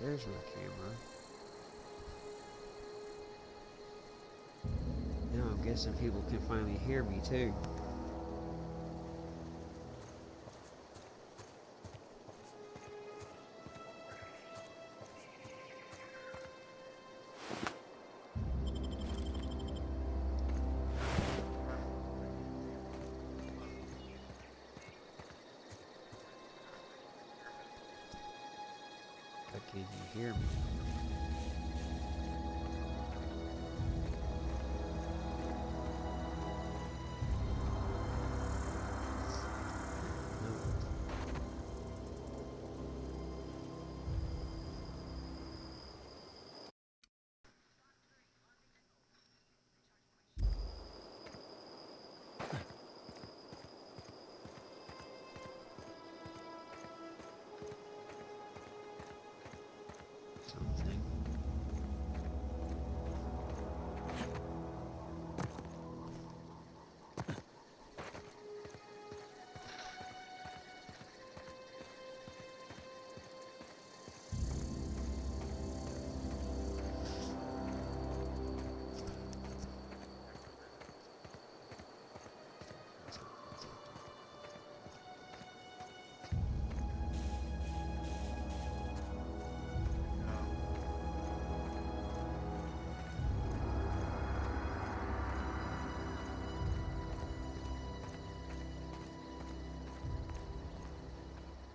There's my camera. Now I'm guessing people can finally hear me too. But can you hear me? Something.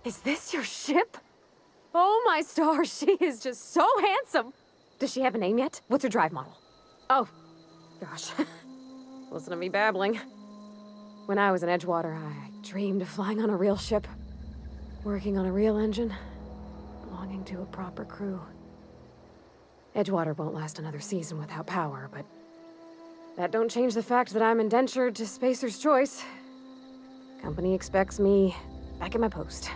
Is this your ship? Oh my stars, she is just so handsome! Does she have a name yet? What's her drive model? Oh, gosh. Listen to me babbling. When I was in Edgewater, I dreamed of flying on a real ship, working on a real engine, belonging to a proper crew. Edgewater won't last another season without power, but that don't change the fact that I'm indentured to Spacer's Choice. Company expects me back at my post.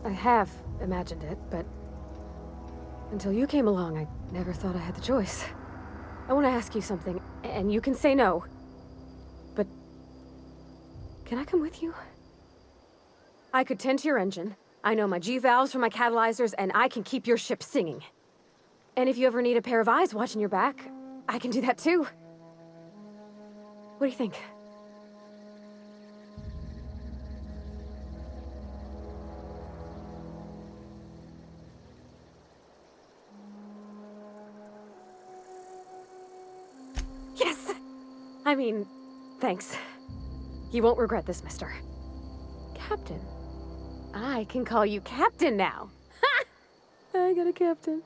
I have imagined it, but until you came along, I never thought I had the choice. I want to ask you something, and you can say no. But can I come with you? I could tend to your engine. I know my G-valves from my catalyzers, and I can keep your ship singing. And if you ever need a pair of eyes watching your back, I can do that too. What do you think? Yes! I mean, thanks. You won't regret this, mister. Captain. I can call you Captain now. Ha! I got a captain.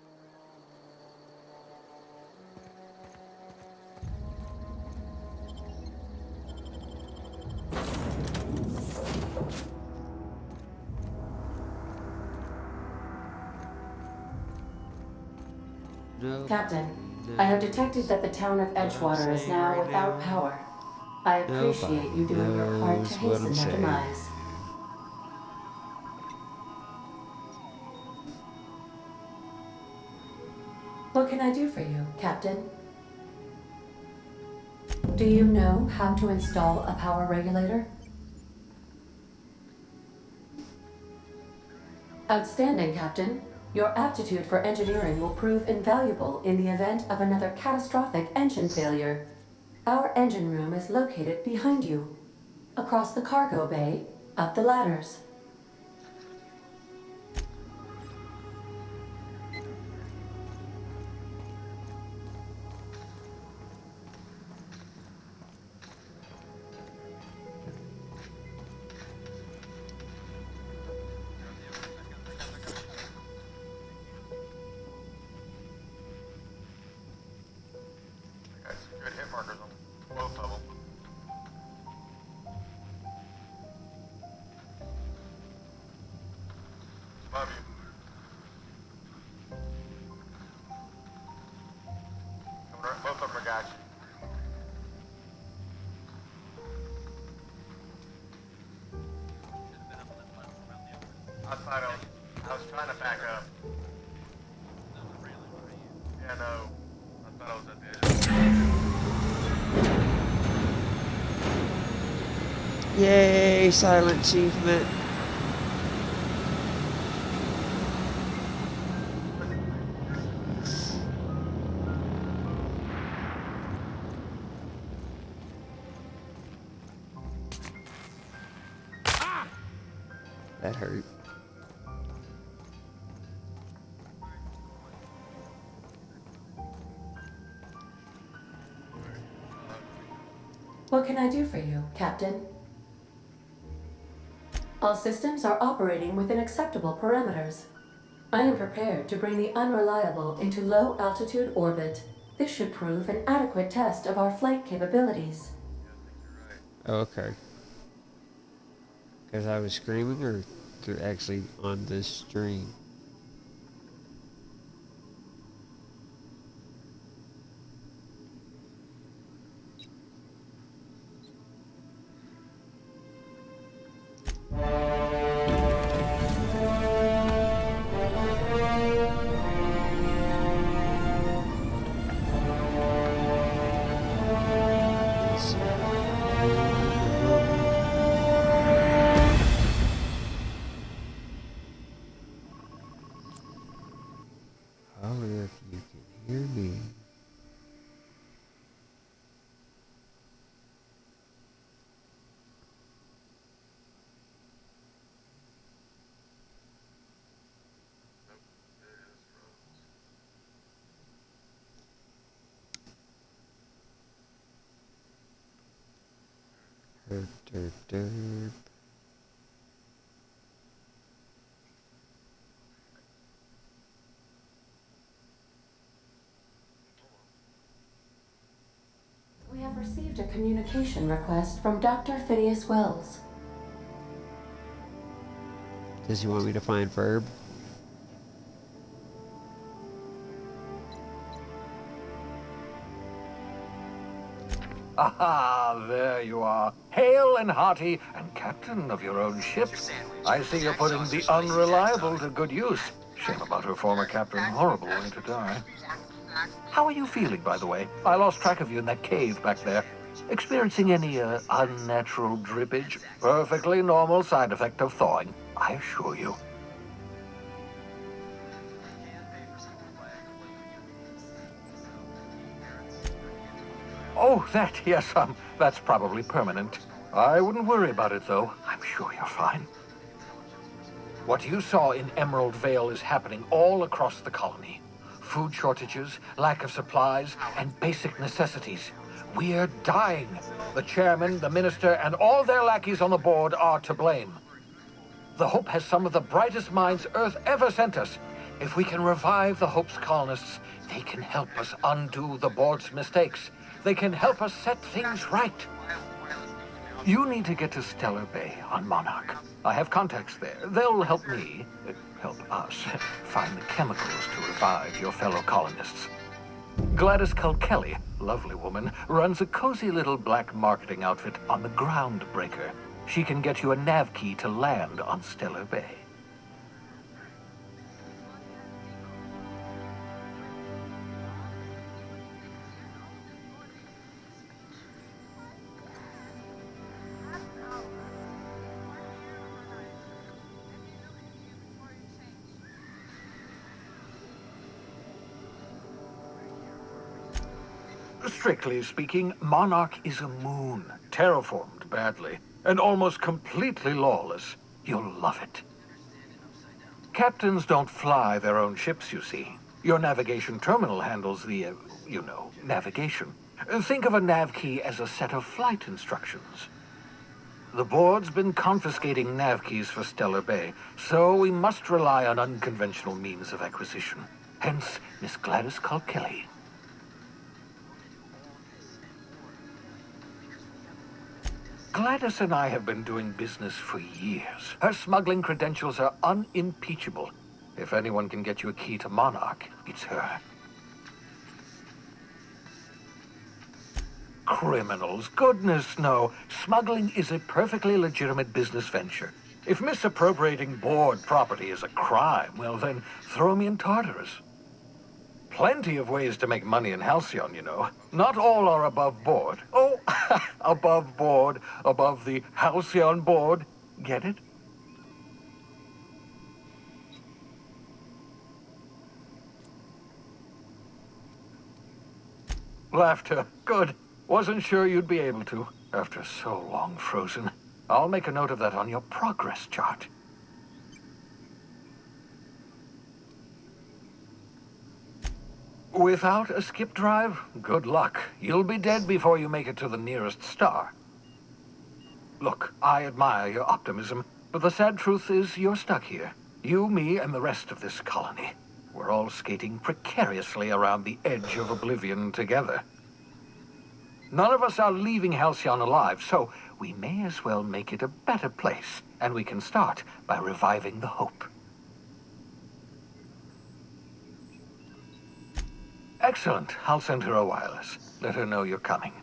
No. Captain, No. I have detected that the town of Edgewater is now right without now. power. I appreciate Nobody you doing your part knows to what I'm hasten their saying. demise. What can I do for you, Captain? Do you know how to install a power regulator? Outstanding, Captain. Your aptitude for engineering will prove invaluable in the event of another catastrophic engine failure. Our engine room is located behind you. Across the cargo bay, up the ladders. Got some good hit markers on both of them. Above you. Coming right, both of them got you. I was trying to back up. Yeah, no. I thought I was at the edge. Yay, silent achievement. That hurt. What can I do for you, Captain? All systems are operating within acceptable parameters. I am prepared to bring the unreliable into low-altitude orbit. This should prove an adequate test of our flight capabilities. Oh, okay. Because I was screaming, or through actually on this stream? Holler if you can hear me. Derp, derp, derp. We have received a communication request from Dr. Phineas Wells. Does he want me to find Ferb? Aha, there you are. Hale and hearty, and captain of your own ship. I see you're putting the unreliable to good use. Shame about her former captain. Horrible way to die. How are you feeling, by the way? I lost track of you in that cave back there. Experiencing any, unnatural drippage? Perfectly normal side effect of thawing, I assure you. Oh, that, yes, that's probably permanent. I wouldn't worry about it, though. I'm sure you're fine. What you saw in Emerald Vale is happening all across the colony. Food shortages, lack of supplies, and basic necessities. We're dying. The chairman, the minister, and all their lackeys on the board are to blame. The Hope has some of the brightest minds Earth ever sent us. If we can revive the Hope's colonists, they can help us undo the board's mistakes. They can help us set things right. You need to get to Stellar Bay on Monarch. I have contacts there. They'll help me, help us, find the chemicals to revive your fellow colonists. Gladys Kelly, lovely woman, runs a cozy little black marketing outfit on the Groundbreaker. She can get you a nav key to land on Stellar Bay. Strictly speaking, Monarch is a moon, terraformed badly, and almost completely lawless. You'll love it. Captains don't fly their own ships, you see. Your navigation terminal handles the, navigation. Think of a nav key as a set of flight instructions. The board's been confiscating nav keys for Stellar Bay, so we must rely on unconventional means of acquisition. Hence, Miss Gladys Kelly. Gladys and I have been doing business for years. Her smuggling credentials are unimpeachable. If anyone can get you a key to Monarch, it's her. Criminals? Goodness, no. Smuggling is a perfectly legitimate business venture. If misappropriating board property is a crime, well then, throw me in Tartarus. plenty of ways to make money in Halcyon, you know. Not all are above board. Oh, above board, above the Halcyon board. Get it? Laughter. Good. Wasn't sure you'd be able to, after so long frozen. I'll make a note of that on your progress chart. Without a skip drive, good luck. You'll be dead before you make it to the nearest star. Look, I admire your optimism, but the sad truth is you're stuck here. You, me, and the rest of this colony. We're all skating precariously around the edge of oblivion together. None of us are leaving Halcyon alive, so we may as well make it a better place, and we can start by reviving the hope. Excellent. I'll send her a wireless. Let her know you're coming.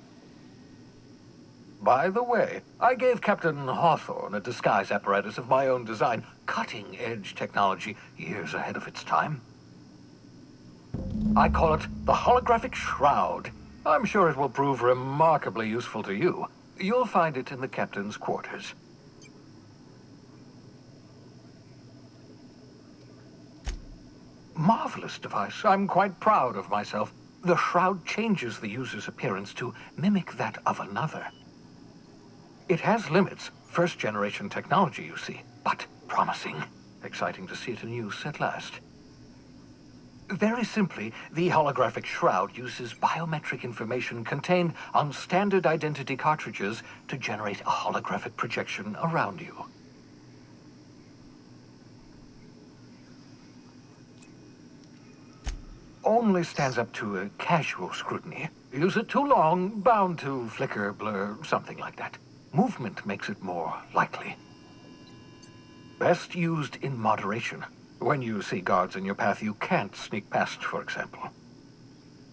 By the way, I gave Captain Hawthorne a disguise apparatus of my own design, cutting-edge technology years ahead of its time. I call it the holographic shroud. I'm sure it will prove remarkably useful to you. You'll find it in the captain's quarters. Marvelous device. I'm quite proud of myself. The shroud changes the user's appearance to mimic that of another. It has limits. First-generation technology, you see, but promising. Exciting to see it in use at last. Very simply, the holographic shroud uses biometric information contained on standard identity cartridges to generate a holographic projection around you. Only stands up to a casual scrutiny. Use it too long, bound to flicker, blur, something like that. Movement makes it more likely. Best used in moderation. When you see guards in your path you can't sneak past, for example.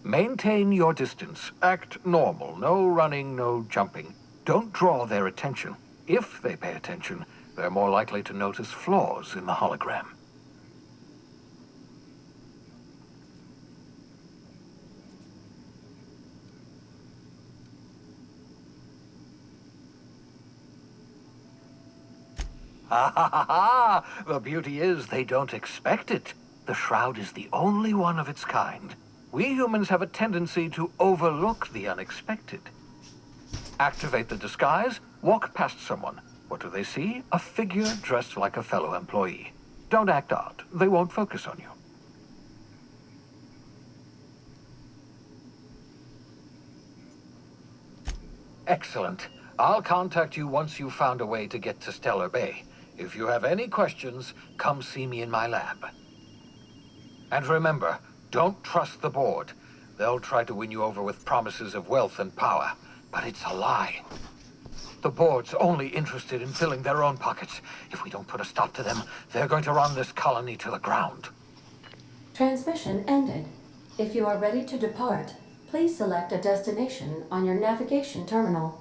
Maintain your distance. Act normal. No running, no jumping. Don't draw their attention. If they pay attention, they're more likely to notice flaws in the hologram. Ha ha ha ha! The beauty is they don't expect it. The shroud is the only one of its kind. We humans have a tendency to overlook the unexpected. Activate the disguise, walk past someone. What do they see? A figure dressed like a fellow employee. Don't act odd. They won't focus on you. Excellent. I'll contact you once you've found a way to get to Stellar Bay. If you have any questions, come see me in my lab. And remember, don't trust the board. They'll try to win you over with promises of wealth and power, but it's a lie. The board's only interested in filling their own pockets. If we don't put a stop to them, they're going to run this colony to the ground. Transmission ended. If you are ready to depart, please select a destination on your navigation terminal.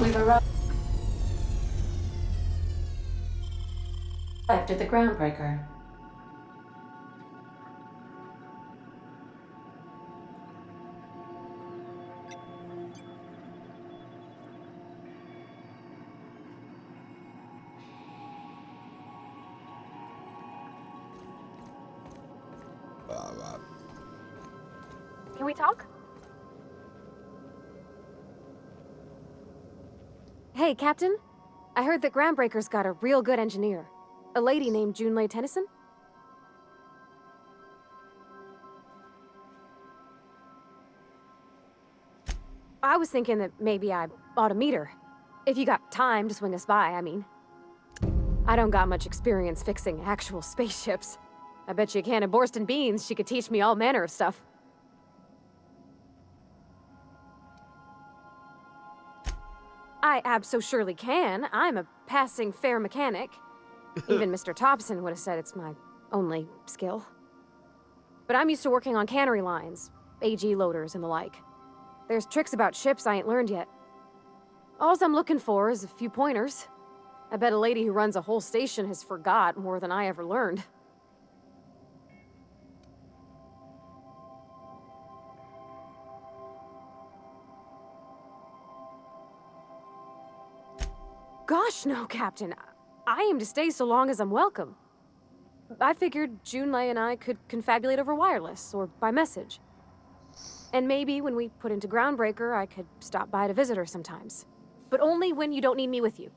We've arrived at the groundbreaker. Can we talk? Hey, Captain. I heard that Groundbreaker's got a real good engineer. A lady named Junlei Tennyson? I was thinking that maybe I ought to meet her. If you got time to swing us by, I mean. I don't got much experience fixing actual spaceships. I bet you a can of Borston beans she could teach me all manner of stuff. I abso-surely can. I'm a passing fair mechanic. Even Mr. Thompson would have said it's my only skill. But I'm used to working on cannery lines, AG loaders and the like. There's tricks about ships I ain't learned yet. Alls I'm looking for is a few pointers. I bet a lady who runs a whole station has forgot more than I ever learned. Gosh, no, Captain. I aim to stay so long as I'm welcome. I figured Junlei and I could confabulate over wireless, or by message. And maybe when we put into Groundbreaker, I could stop by to visit her sometimes. But only when you don't need me with you.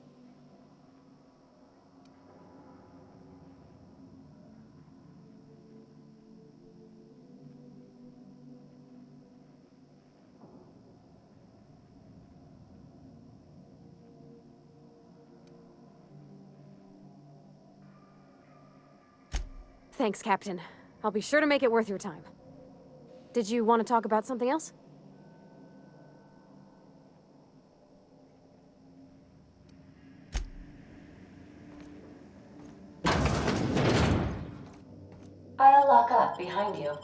Thanks, Captain. I'll be sure to make it worth your time. Did you want to talk about something else? I'll lock up behind you.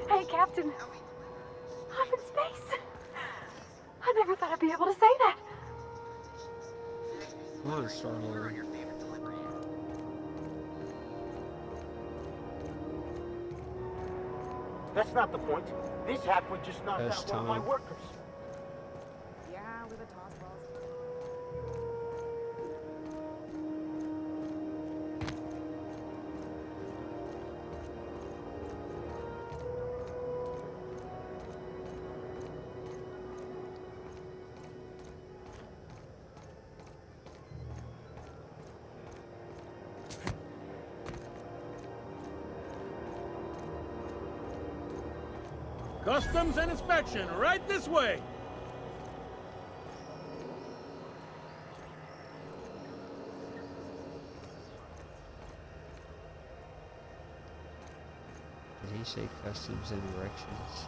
Hey, Captain. I'm in space. I never thought I'd be able to say that. Come on, Star-Lord. That's not the point. This hack would just knock Best out one of my time. workers. Yeah, with a toss balls. Customs and inspection, right this way. Did he say customs and directions?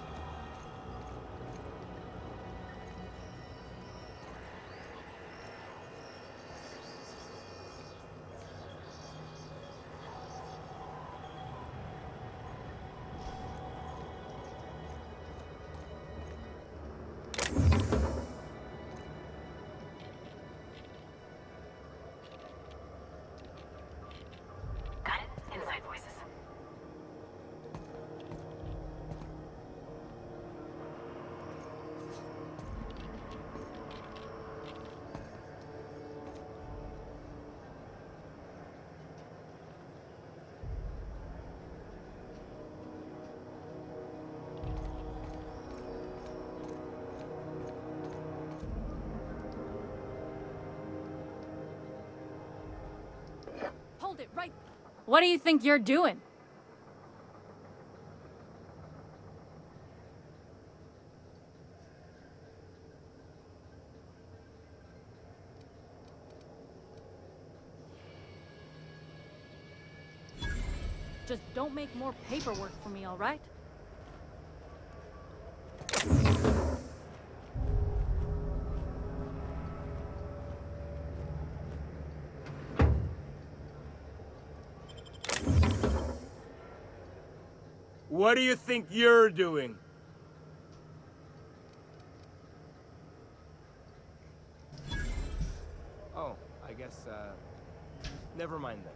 it right. What do you think you're doing? Just don't make more paperwork for me, all right? What do you think you're doing? Oh, I guess, never mind then.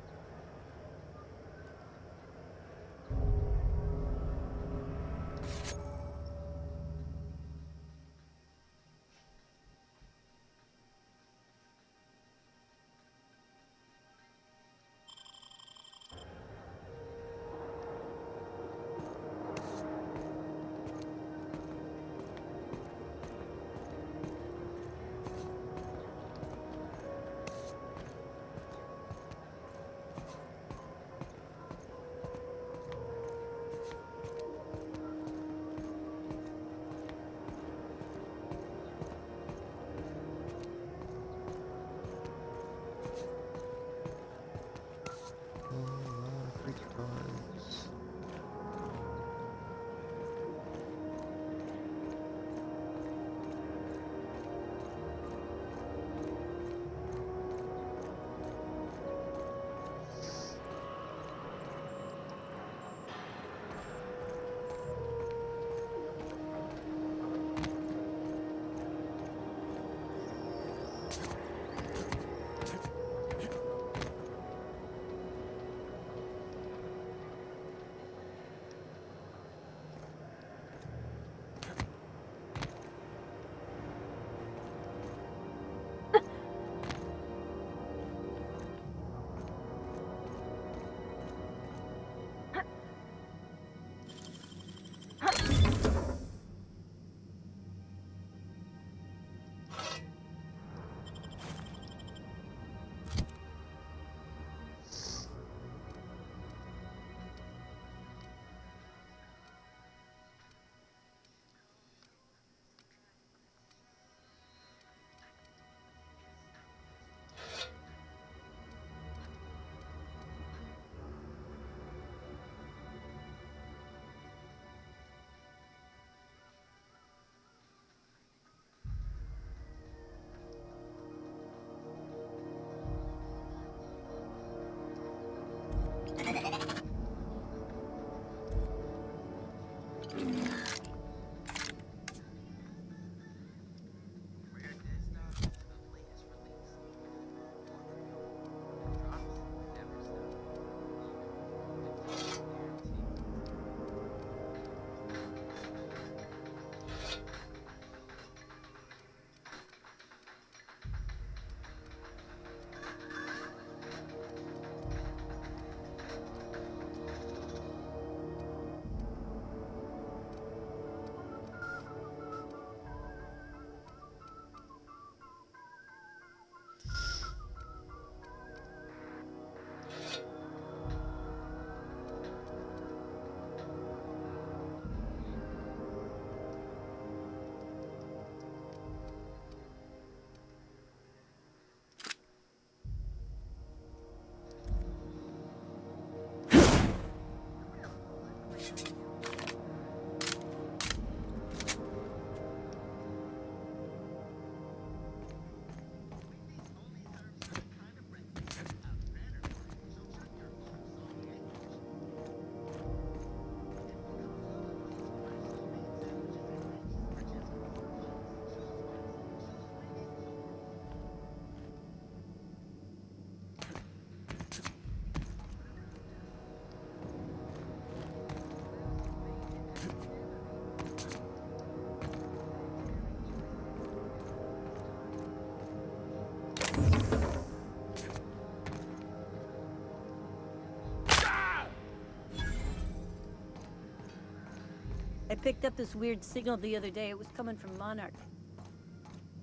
I picked up this weird signal the other day. It was coming from Monarch.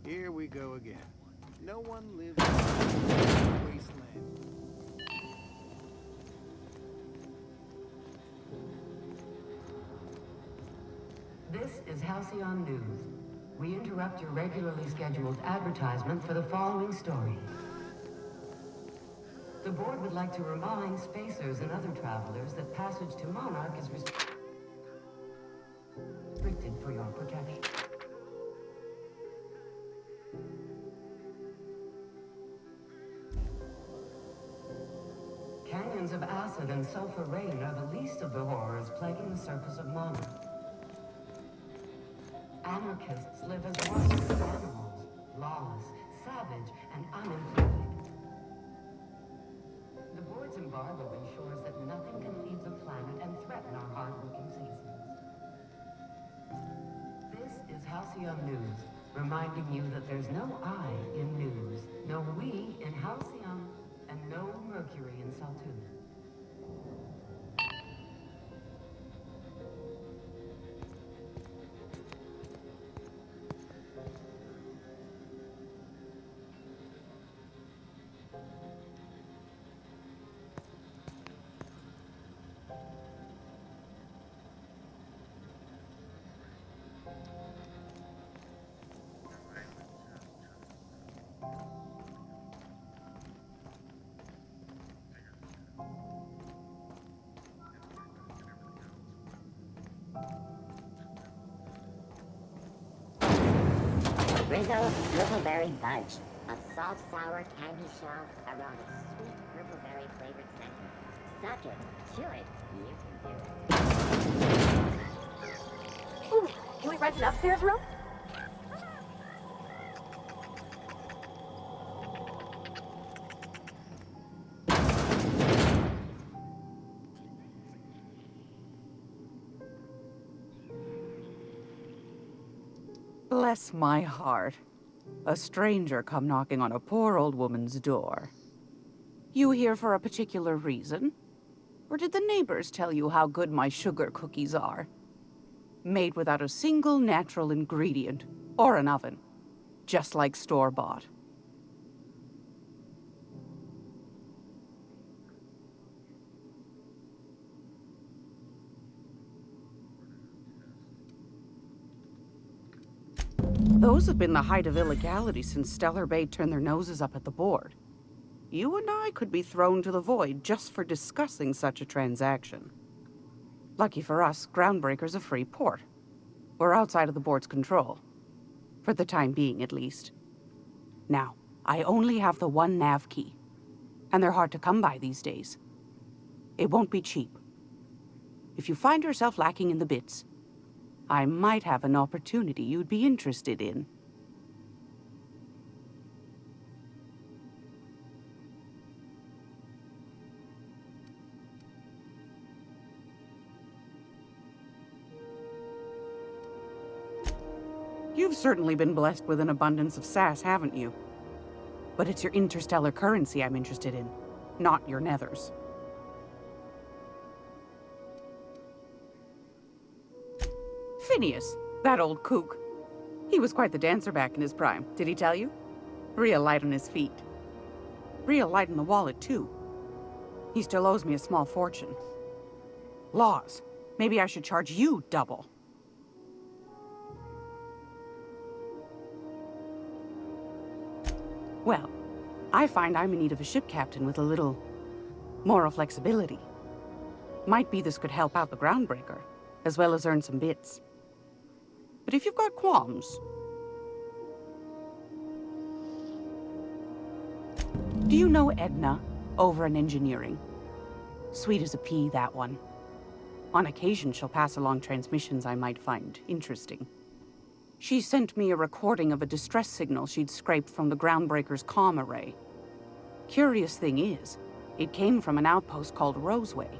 Here we go again. No one lives in a wasteland. This is Halcyon News. We interrupt your regularly scheduled advertisement for the following story. The board would like to remind spacers and other travelers that passage to Monarch is restricted for your protection. Canyons of acid and sulfur rain are the least of the horrors plaguing the surface of Monarch. Anarchists live as one with animals, lawless, savage, and unemployed. The board's embargo ensures that nothing can leave the planet and threaten our hard-working citizens. This is Halcyon News, reminding you that there's no I in news, no we in Halcyon, and no Mercury in Saltuna. Rizzo's Purpleberry Fudge, a salt sour candy shell around a sweet purpleberry flavored center. Suck it, chew it, you can do it. Ooh, can we rent an upstairs room? Bless my heart. A stranger come knocking on a poor old woman's door. You here for a particular reason? Or did the neighbors tell you how good my sugar cookies are? Made without a single natural ingredient, or an oven. Just like store-bought. Those have been the height of illegality since Stellar Bay turned their noses up at the board. You and I could be thrown to the void just for discussing such a transaction. Lucky for us, Groundbreaker's a free port. We're outside of the board's control. For the time being, at least. Now, I only have the one nav key. And they're hard to come by these days. It won't be cheap. If you find yourself lacking in the bits, I might have an opportunity you'd be interested in. You've certainly been blessed with an abundance of sass, haven't you? But it's your interstellar currency I'm interested in, not your nethers. Phineas, that old kook. He was quite the dancer back in his prime, did he tell you? Real light on his feet. Real light in the wallet, too. He still owes me a small fortune. Laws. Maybe I should charge you double. Well, I find I'm in need of a ship captain with a little moral flexibility. Might be this could help out the Groundbreaker, as well as earn some bits. But if you've got qualms... Do you know Edna, over in engineering? Sweet as a pea, that one. On occasion, she'll pass along transmissions I might find interesting. She sent me a recording of a distress signal she'd scraped from the Groundbreaker's comm array. Curious thing is, it came from an outpost called Roseway.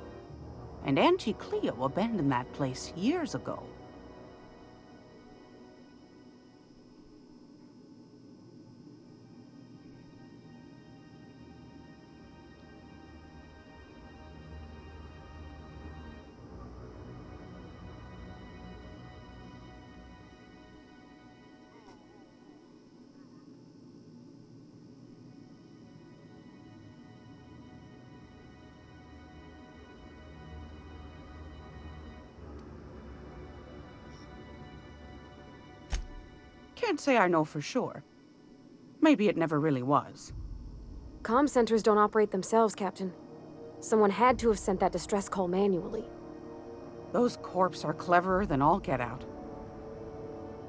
And Auntie Cleo abandoned that place years ago. can't say I know for sure. Maybe it never really was. Comm centers don't operate themselves, Captain. Someone had to have sent that distress call manually. Those corps are cleverer than all get out.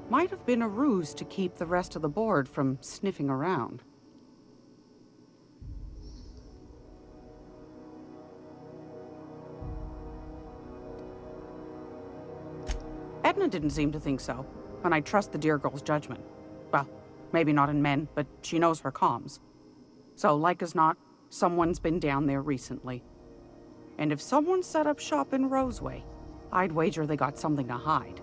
Might have been a ruse to keep the rest of the board from sniffing around. Edna didn't seem to think so, and I trust the dear girl's judgment. Well, maybe not in men, but she knows her comms. So, like as not, someone's been down there recently. And if someone set up shop in Roseway, I'd wager they got something to hide.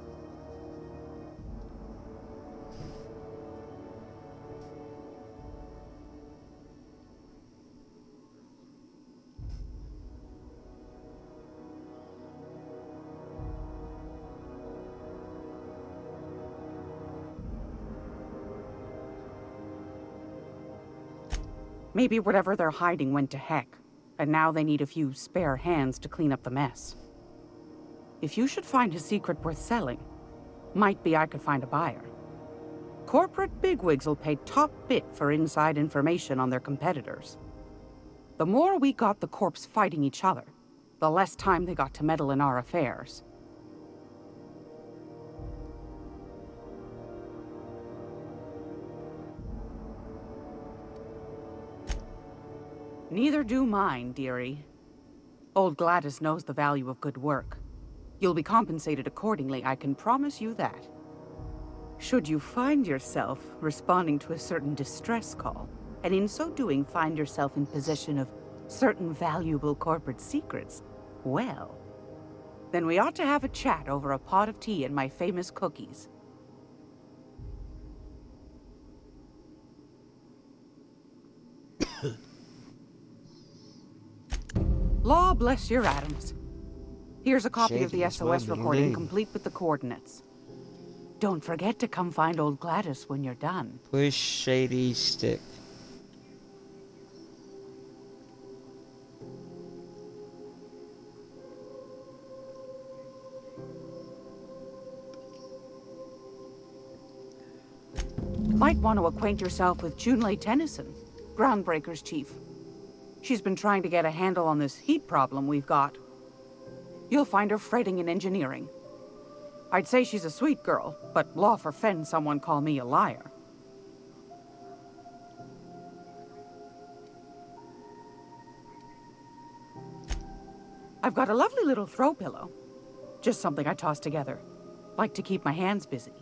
Maybe whatever they're hiding went to heck, and now they need a few spare hands to clean up the mess. If you should find a secret worth selling, might be I could find a buyer. Corporate bigwigs will pay top bit for inside information on their competitors. The more we got the corps fighting each other, the less time they got to meddle in our affairs. Neither do mine, dearie. Old Gladys knows the value of good work. You'll be compensated accordingly, I can promise you that. Should you find yourself responding to a certain distress call, and in so doing find yourself in possession of certain valuable corporate secrets, well, then we ought to have a chat over a pot of tea and my famous cookies. Law bless your atoms. Here's a copy of the SOS recording, complete with the coordinates. Don't forget to come find old Gladys when you're done. Push shady stick. Might want to acquaint yourself with Junlei Tennyson, Groundbreaker's chief. She's been trying to get a handle on this heat problem we've got. You'll find her fretting in engineering. I'd say she's a sweet girl, but law forfend someone call me a liar. I've got a lovely little throw pillow. Just something I toss together. Like to keep my hands busy.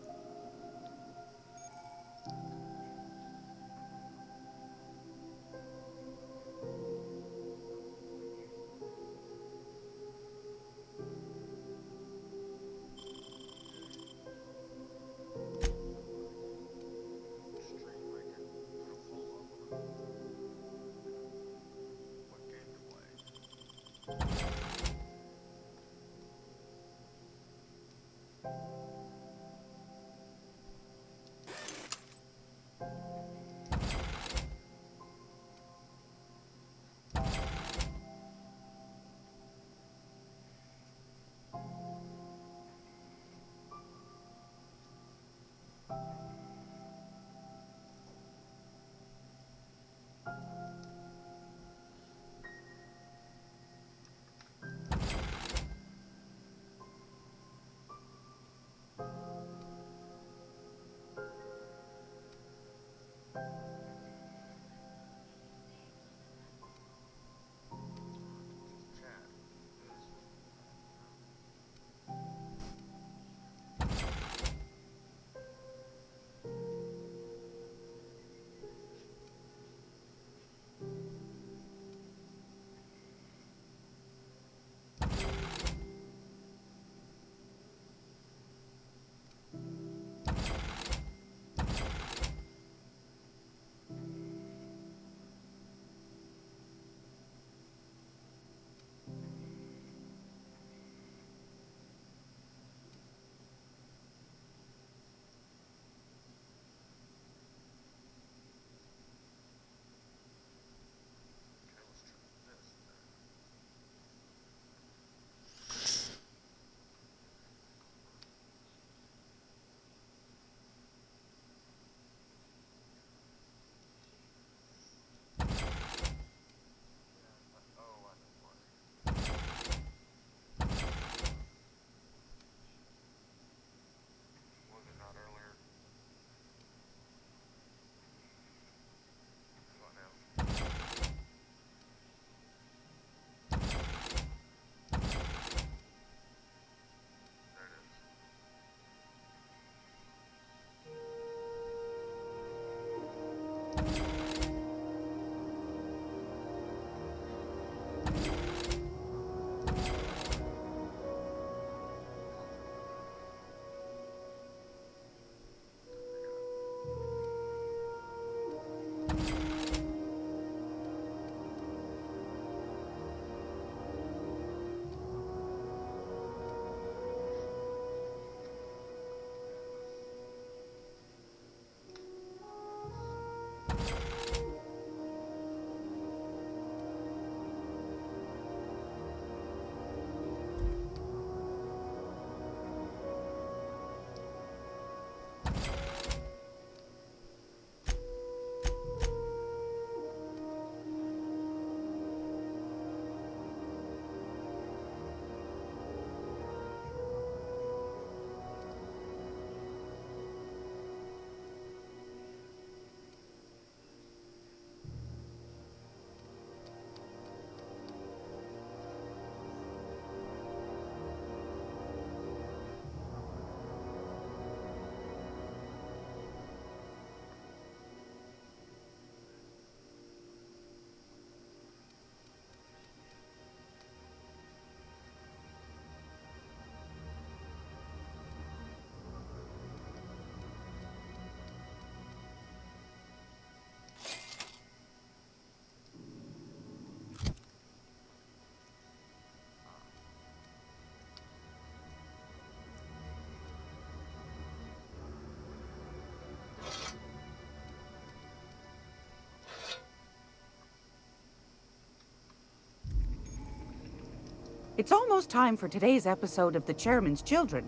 It's almost time for today's episode of The Chairman's Children.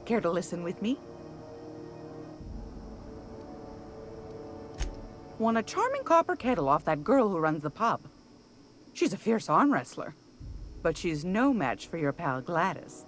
Care to listen with me? Won a charming copper kettle off that girl who runs the pub. She's a fierce arm wrestler, but she's no match for your pal Gladys.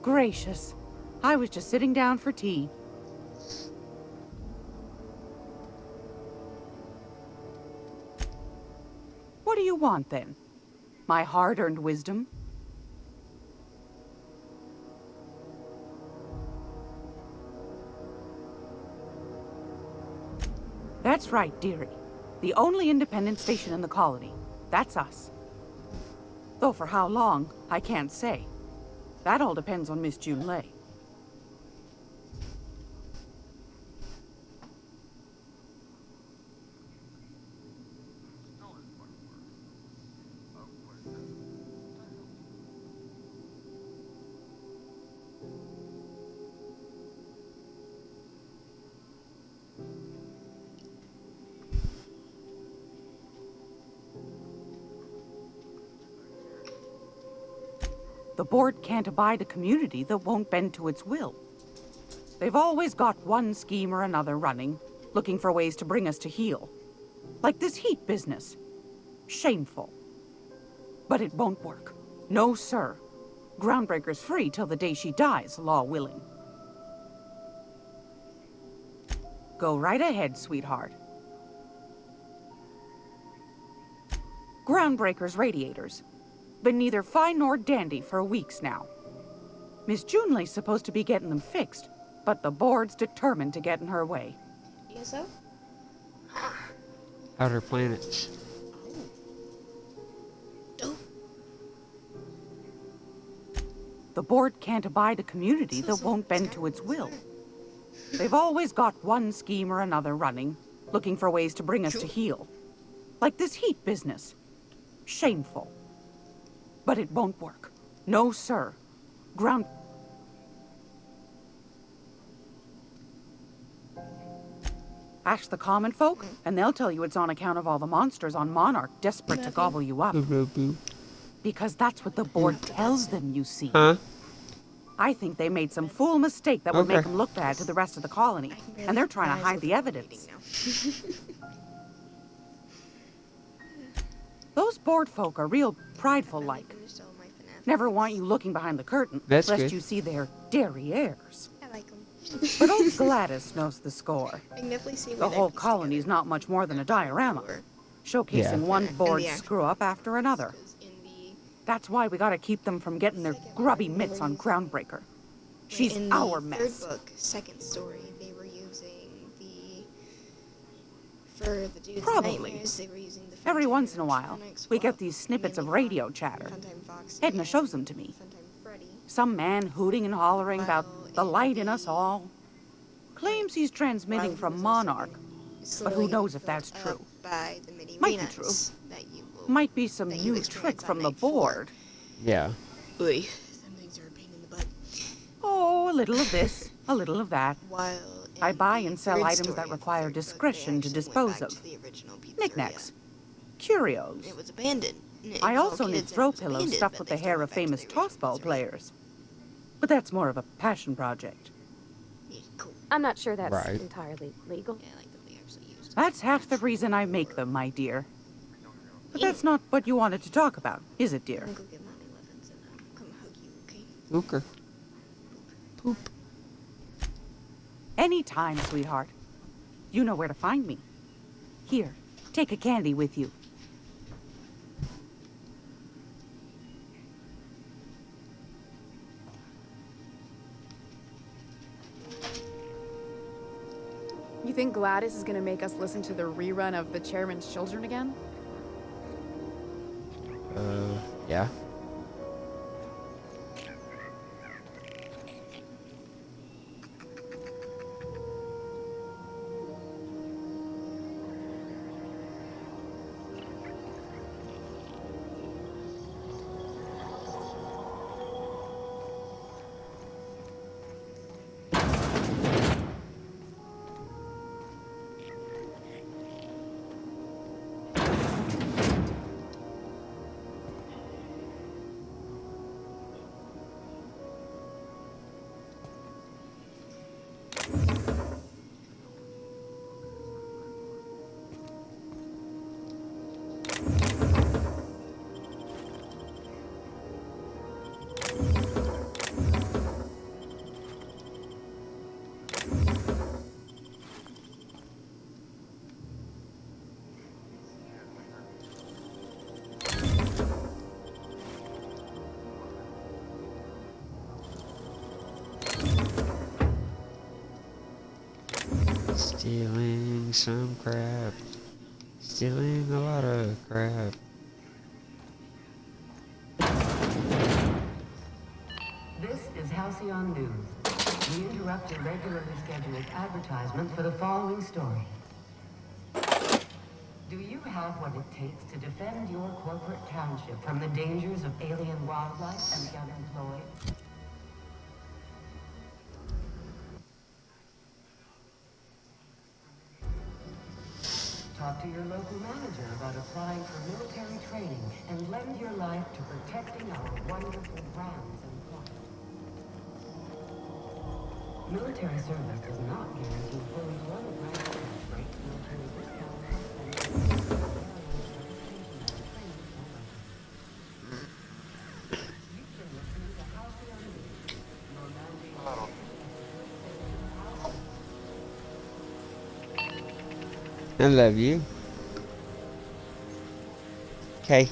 Gracious. I was just sitting down for tea. What do you want, then? My hard-earned wisdom? That's right, dearie. The only independent station in the colony. That's us. Though for how long, I can't say. That all depends on Miss June Lay. The board can't abide a community that won't bend to its will. They've always got one scheme or another running, looking for ways to bring us to heel. Like this heat business. Shameful. But it won't work. No, sir. Groundbreaker's free till the day she dies, law willing. Go right ahead, sweetheart. Groundbreaker's radiators. Been neither fine nor dandy for weeks now. Miss Junelay's supposed to be getting them fixed, but the board's determined to get in her way. Yes, so? Outer planets. The board can't abide a community that won't bend to its will. They've always got one scheme or another running, looking for ways to bring us to heel. Like this heat business. Shameful. But it won't work. No, sir. Ask the common folk, and they'll tell you it's on account of all the monsters on Monarch desperate to gobble you up. Because that's what the board tells them, you see. Huh? I think they made some fool mistake that would make them look bad to the rest of the colony, and they're trying to hide the evidence. Those board folk are real prideful-like. Never want you looking behind the curtain, That's lest good. you see their derrieres. I like them. But old Gladys knows the score. I can definitely see The whole colony's not much more than a diorama, showcasing one board screw-up after another. That's why we gotta keep them from getting their grubby mitts on Groundbreaker. She's our mess. In the third book, second story, they were using for the dude's nightmares, they were using the Every once in a while, we get these snippets of radio chatter. Edna shows them to me. Some man hooting and hollering about the light in us all. Claims he's transmitting from Monarch, but who knows if that's true. Might be true. Might be some new trick from the board. Yeah. Oy, them things are a pain in the butt. Oh, a little of this, a little of that. While I buy and sell items that require discretion to dispose of. Knickknacks. Curios. It was abandoned. I also need throw pillows stuffed with the hair of famous tossball players. But that's more of a passion project. I'm not sure that's Right. entirely legal. That's half the reason I make them, my dear. But that's not what you wanted to talk about, is it, dear? I'm gonna go get Mommy Levins and come hug you, okay? Okay. Poop. Anytime, sweetheart. You know where to find me. Here, take a candy with you. You think Gladys is gonna make us listen to the rerun of The Chairman's Children again? Yeah. Stealing some crap. Stealing a lot of crap. This is Halcyon News. We interrupt your regularly scheduled advertisement for the following story. Do you have what it takes to defend your corporate township from the dangers of alien wildlife and the unemployed? Talk to your local manager about applying for military training and lend your life to protecting our wonderful brands and products. Military service does not guarantee full employment rights, break military discounts, and I love you. Okay.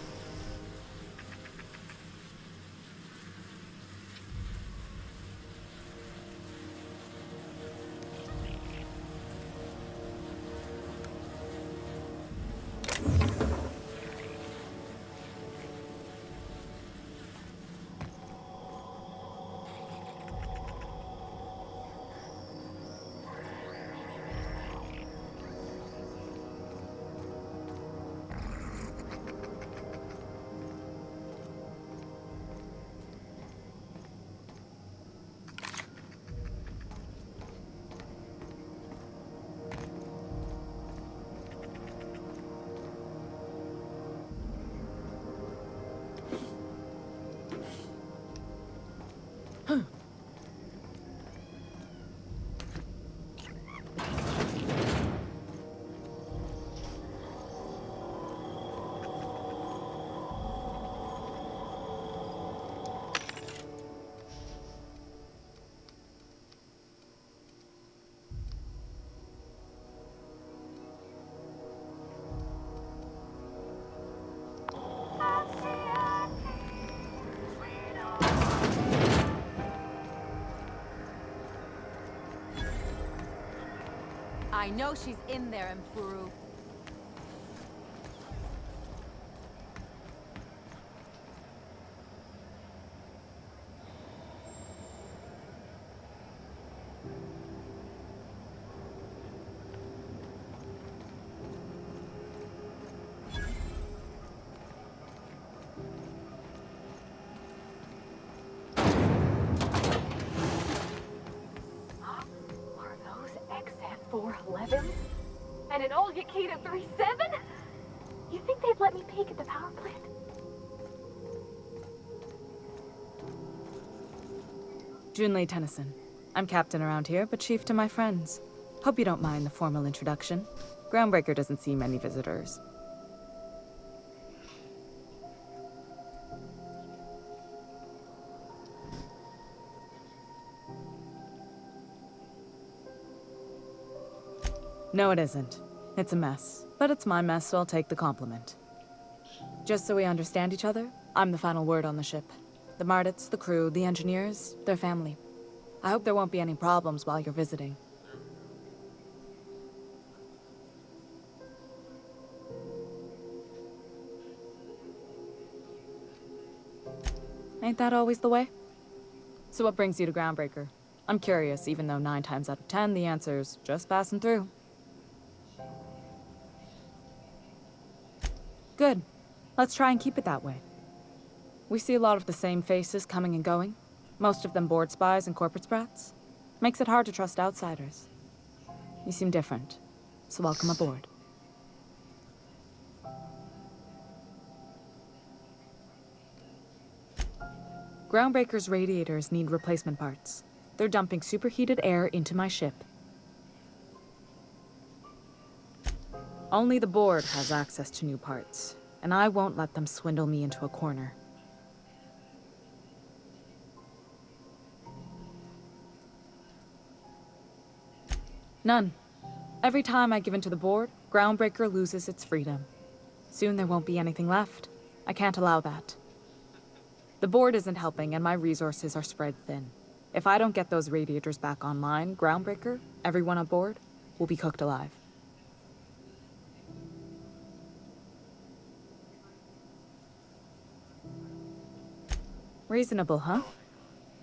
I know she's in there, Mfuru. Are those XF411s? And an old Yakita 37? You think they'd let me peek at the power plant? Junlei Tennyson. I'm captain around here, but chief to my friends. Hope you don't mind the formal introduction. Groundbreaker doesn't see many visitors. No, it isn't. It's a mess. But it's my mess, so I'll take the compliment. Just so we understand each other, I'm the final word on the ship. The Mardits, the crew, the engineers, their family. I hope there won't be any problems while you're visiting. Ain't that always the way? So what brings you to Groundbreaker? I'm curious, even though 9 times out of 10 the answer's just passing through. Good. Let's try and keep it that way. We see a lot of the same faces coming and going, most of them board spies and corporate sprats. Makes it hard to trust outsiders. You seem different, so welcome aboard. Groundbreaker's radiators need replacement parts. They're dumping superheated air into my ship. Only the board has access to new parts, and I won't let them swindle me into a corner. None. Every time I give in to the board, Groundbreaker loses its freedom. Soon there won't be anything left. I can't allow that. The board isn't helping, and my resources are spread thin. If I don't get those radiators back online, Groundbreaker, everyone aboard, will be cooked alive. Reasonable, huh?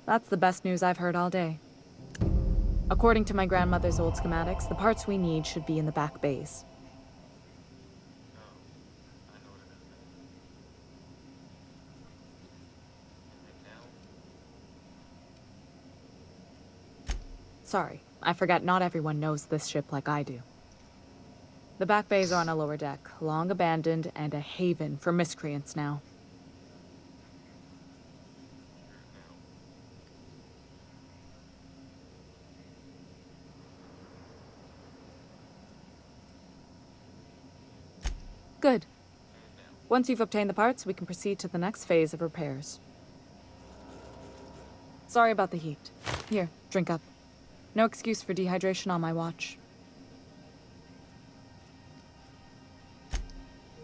That's the best news I've heard all day. According to my grandmother's old schematics, the parts we need should be in the back bays. Sorry, I forget not everyone knows this ship like I do. The back bays are on a lower deck, long abandoned and a haven for miscreants now. Good. Once you've obtained the parts, we can proceed to the next phase of repairs. Sorry about the heat. Here, drink up. No excuse for dehydration on my watch.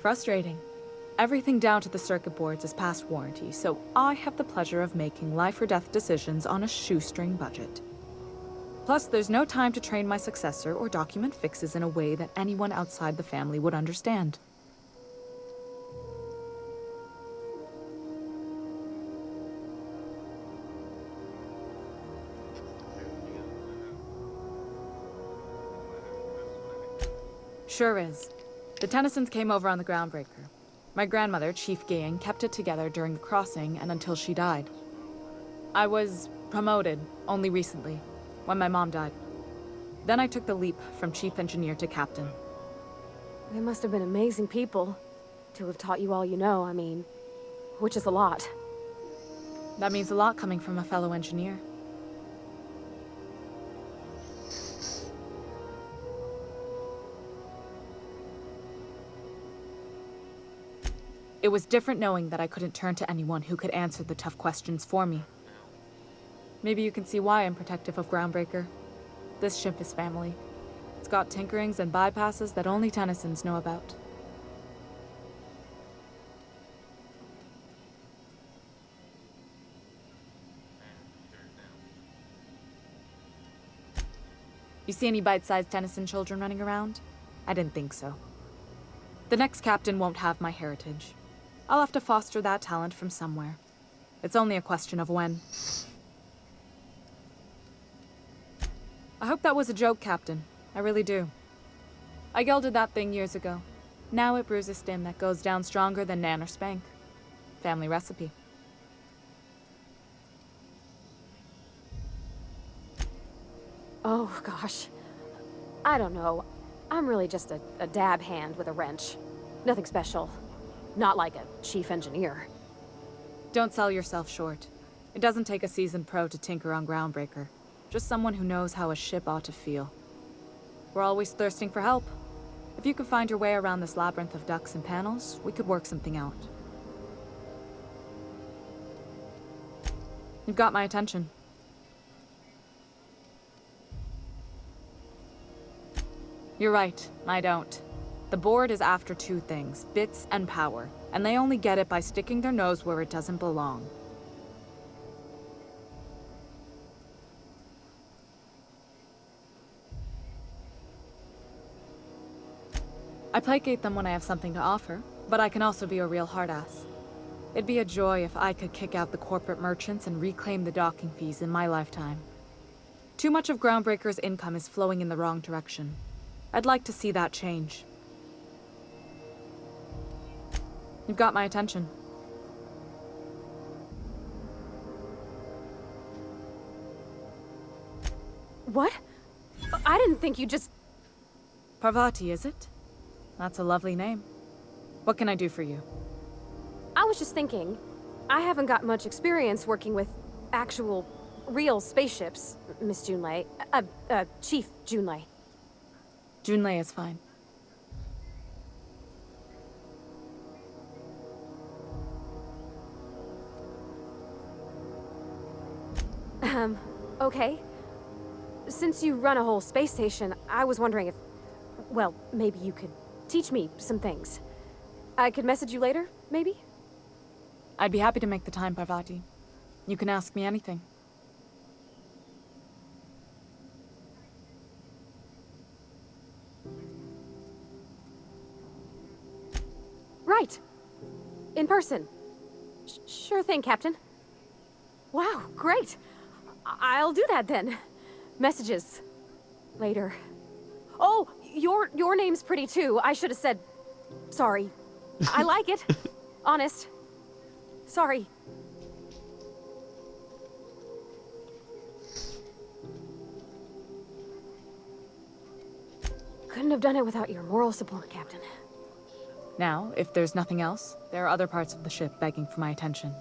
Frustrating. Everything down to the circuit boards is past warranty, so I have the pleasure of making life or death decisions on a shoestring budget. Plus, there's no time to train my successor or document fixes in a way that anyone outside the family would understand. Sure is. The Tennysons came over on the Groundbreaker. My grandmother, Chief Gang, kept it together during the crossing and until she died. I was promoted only recently, when my mom died. Then I took the leap from chief engineer to captain. They must have been amazing people to have taught you all you know, I mean, which is a lot. That means a lot coming from a fellow engineer. It was different knowing that I couldn't turn to anyone who could answer the tough questions for me. Maybe you can see why I'm protective of Groundbreaker. This ship is family. It's got tinkerings and bypasses that only Tennysons know about. You see any bite-sized Tennyson children running around? I didn't think so. The next captain won't have my heritage. I'll have to foster that talent from somewhere. It's only a question of when. I hope that was a joke, Captain. I really do. I gelded that thing years ago. Now it brews a stim that goes down stronger than Nan or Spank. Family recipe. Oh, gosh. I don't know. I'm really just a dab hand with a wrench. Nothing special. Not like a chief engineer. Don't sell yourself short. It doesn't take a seasoned pro to tinker on Groundbreaker. Just someone who knows how a ship ought to feel. We're always thirsting for help. If you could find your way around this labyrinth of ducts and panels, we could work something out. You've got my attention. You're right, I don't. The board is after two things, bits and power, and they only get it by sticking their nose where it doesn't belong. I placate them when I have something to offer, but I can also be a real hard-ass. It'd be a joy if I could kick out the corporate merchants and reclaim the docking fees in my lifetime. Too much of Groundbreaker's income is flowing in the wrong direction. I'd like to see that change. You've got my attention. What? I didn't think you just... Parvati, is it? That's a lovely name. What can I do for you? I was just thinking, I haven't got much experience working with actual, real spaceships, Miss Junlei. Chief Junlei. Junlei is fine. Okay. Since you run a whole space station, I was wondering if... Well, maybe you could teach me some things. I could message you later, maybe? I'd be happy to make the time, Parvati. You can ask me anything. Right. In person. Sure thing, Captain. Wow, great. I'll do that then. Messages. Later. Oh, your name's pretty too. I should have said... Sorry. I like it. Honest. Sorry. Couldn't have done it without your moral support, Captain. Now, if there's nothing else, there are other parts of the ship begging for my attention.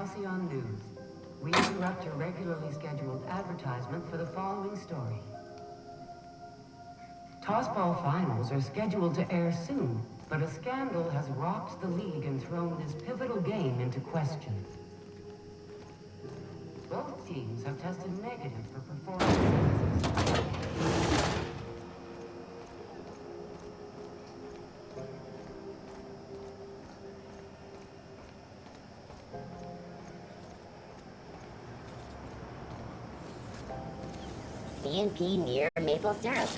Halcyon News. We interrupt your regularly scheduled advertisement for the following story. Tossball finals are scheduled to air soon, but a scandal has rocked the league and thrown this pivotal game into question. Both teams have tested negative for performance. CNP near maple syrup.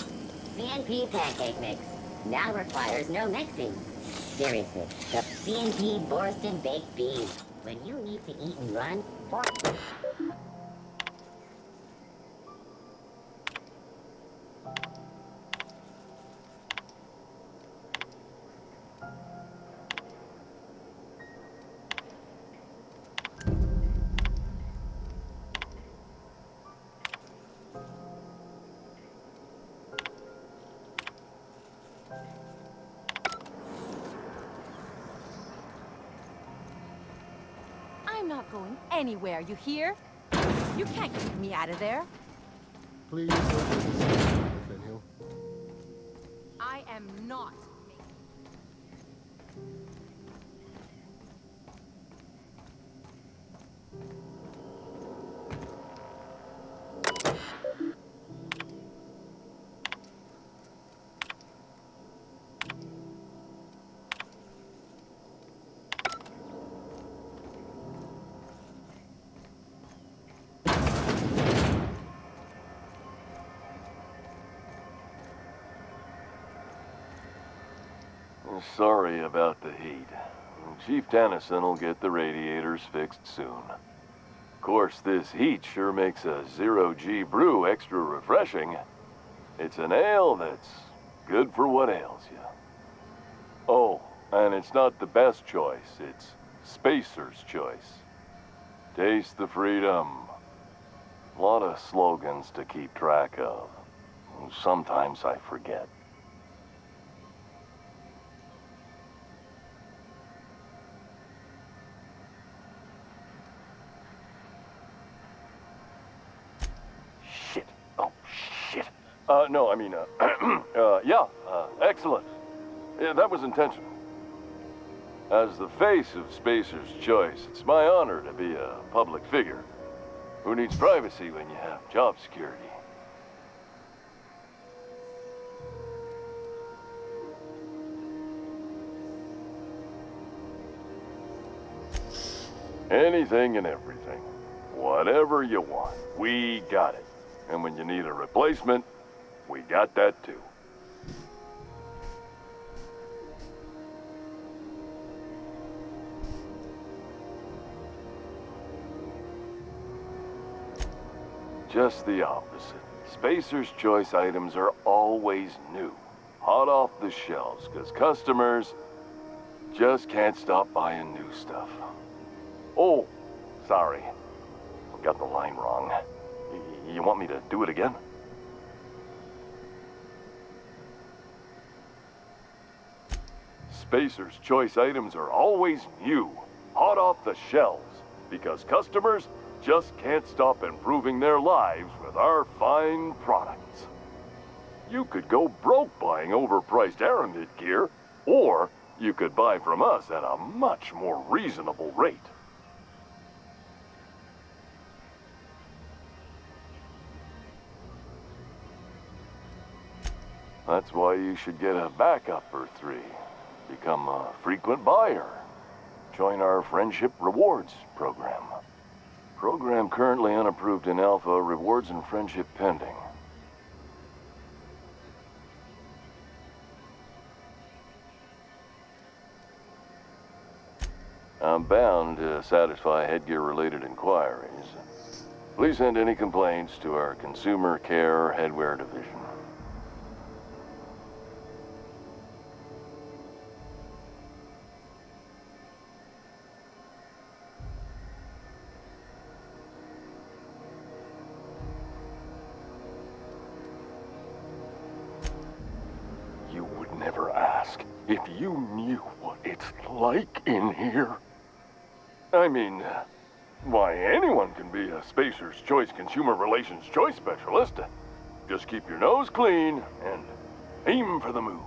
CNP pancake mix. Now requires no mixing. Seriously, the CNP Borston baked beans. When you need to eat and run, I'm not going anywhere, you hear? You can't keep me out of there. Please don't do this, Hill. I am not. Sorry about the heat. Chief Tennyson will get the radiators fixed soon. Of course, this heat sure makes a zero-G brew extra refreshing. It's an ale that's good for what ails you. Oh, and it's not the best choice. It's Spacer's choice. Taste the freedom. A lot of slogans to keep track of. Sometimes I forget. No, I mean, excellent. Yeah, that was intentional. As the face of Spacer's Choice, it's my honor to be a public figure. Who needs privacy when you have job security? Anything and everything. Whatever you want, we got it. And when you need a replacement, we got that too. Just the opposite. Spacer's Choice items are always new, hot off the shelves, because customers just can't stop buying new stuff. Oh, sorry. Got the line wrong. You want me to do it again? Spacer's Choice items are always new, hot off the shelves, because customers just can't stop improving their lives with our fine products. You could go broke buying overpriced Aramid gear, or you could buy from us at a much more reasonable rate. That's why you should get a backup or 3. Become a frequent buyer. Join our Friendship Rewards program. Program currently unapproved in Alpha, rewards and friendship pending. I'm bound to satisfy headgear-related inquiries. Please send any complaints to our Consumer Care Headwear Division. You would never ask if you knew what it's like in here. I mean, Why, anyone can be a Spacer's Choice Consumer Relations Choice Specialist. Just keep your nose clean and aim for the moon.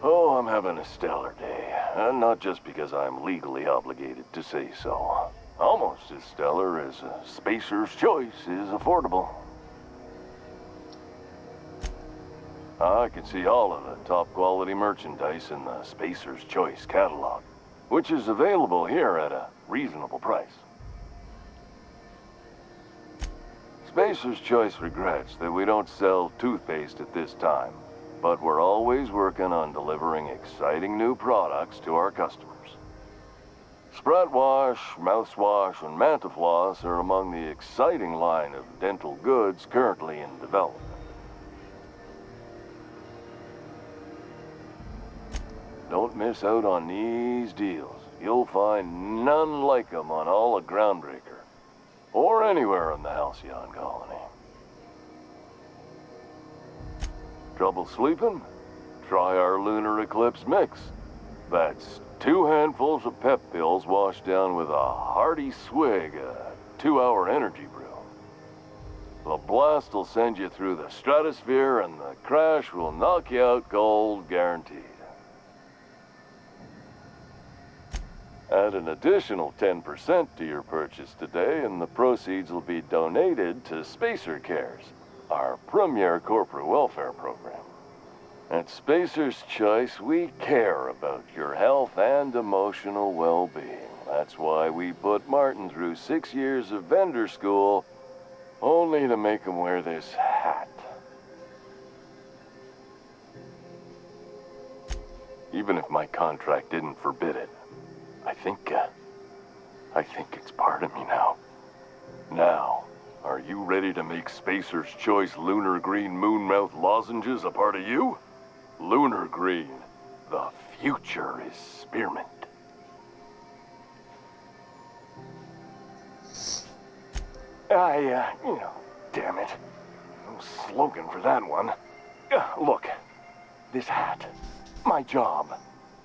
Oh, I'm having a stellar day. And not just because I'm legally obligated to say so. Almost as stellar as a Spacer's Choice is affordable. I can see all of the top quality merchandise in the Spacer's Choice catalog, which is available here at a reasonable price. Spacer's Choice regrets that we don't sell toothpaste at this time, but we're always working on delivering exciting new products to our customers. Sprout Wash, Mouthwash, and Mantafloss are among the exciting line of dental goods currently in development. Don't miss out on these deals. You'll find none like them on all of Groundbreaker, or anywhere in the Halcyon colony. Trouble sleeping? Try our Lunar Eclipse Mix. That's 2 handfuls of pep pills washed down with a hearty swig of 2-hour energy brew. The blast will send you through the stratosphere, and the crash will knock you out cold, guaranteed. Add an additional 10% to your purchase today, and the proceeds will be donated to Spacer Cares, our premier corporate welfare program. At Spacer's Choice, we care about your health and emotional well-being. That's why we put Martin through 6 years of vendor school, only to make him wear this hat. Even if my contract didn't forbid it, I think it's part of me now. Now, are you ready to make Spacer's Choice Lunar Green Moonmouth lozenges a part of you? Lunar Green, the future is spearmint. Damn it. No slogan for that one. Look, this hat, my job.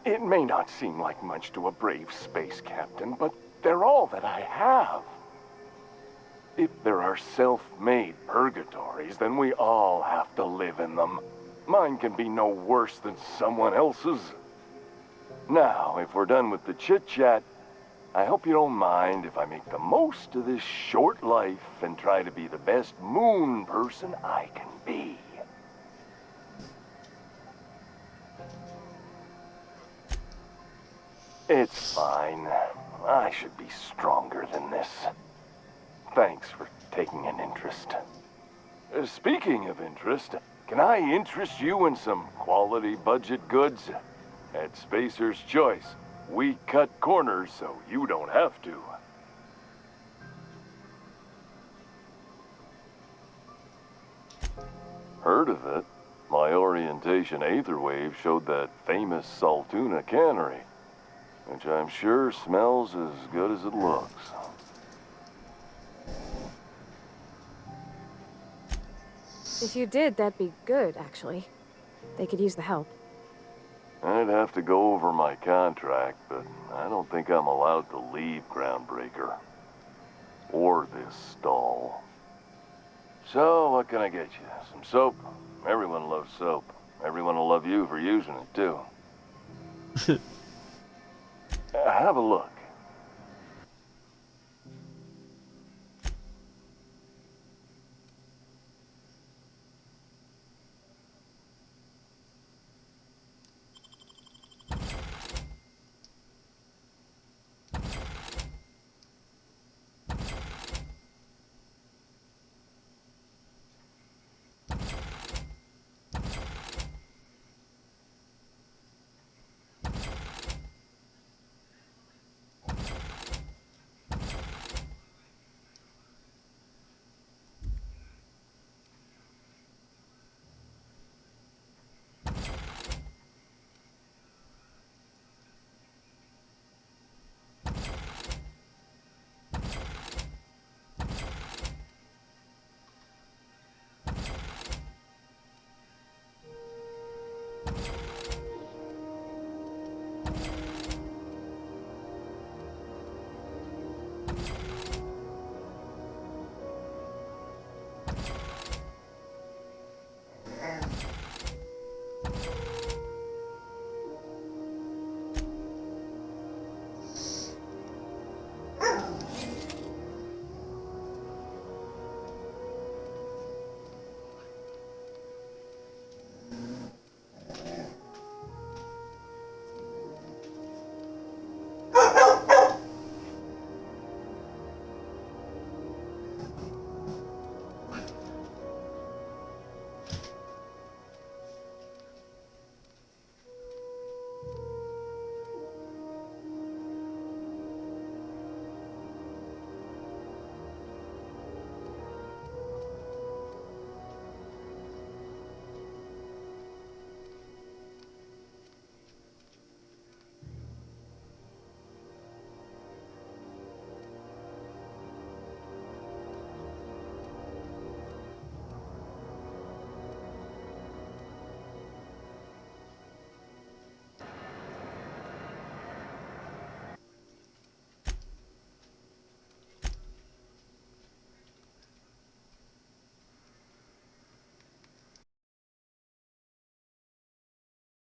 It may not seem like much to a brave space captain, but they're all that I have. If there are self-made purgatories, then we all have to live in them. Mine can be no worse than someone else's. Now, if we're done with the chit-chat, I hope you don't mind if I make the most of this short life and try to be the best moon person I can be. It's fine. I should be stronger than this. Thanks for taking an interest. Speaking of interest, can I interest you in some quality budget goods? At Spacer's Choice, we cut corners so you don't have to. Heard of it? My orientation Aetherwave showed that famous Saltuna cannery, which I'm sure smells as good as it looks. If you did, that'd be good, actually. They could use the help. I'd have to go over my contract, but I don't think I'm allowed to leave Groundbreaker. Or this stall. So, what can I get you? Some soap? Everyone loves soap. Everyone will love you for using it, too. Have a look.